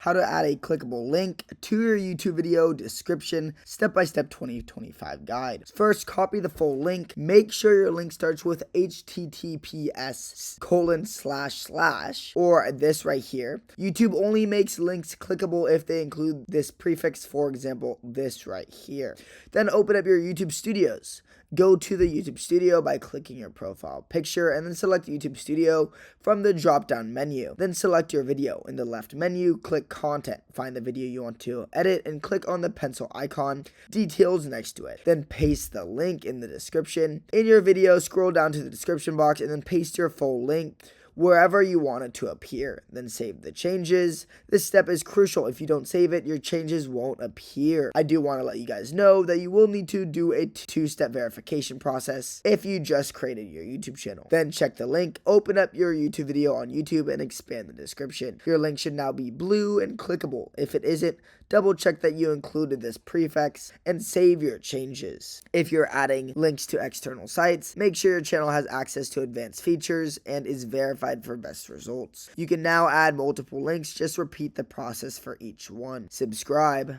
How to add a clickable link to your YouTube video description, step-by-step 2025 guide. First, copy the full link. Make sure your link starts with https:// or this right here. YouTube only makes links clickable if they include this prefix, for example, this right here. Then open up your YouTube Studios. Go to the YouTube Studio by clicking your profile picture and then select YouTube Studio from the drop-down menu. Then select your video. In the left menu, click Content. Find the video you want to edit and click on the pencil icon, details next to it. Then paste the link in the description. In your video, scroll down to the description box and then paste your full link wherever you want it to appear. Then save the changes. This step is crucial. If you don't save it, your changes won't appear. I do want to let you guys know that you will need to do a two-step verification process if you just created your YouTube channel. Then check the link, open up your YouTube video on YouTube and expand the description. Your link should now be blue and clickable. If it isn't, double check that you included this prefix and save your changes. If you're adding links to external sites, make sure your channel has access to advanced features and is verified for best results. You can now add multiple links, just repeat the process for each one. Subscribe.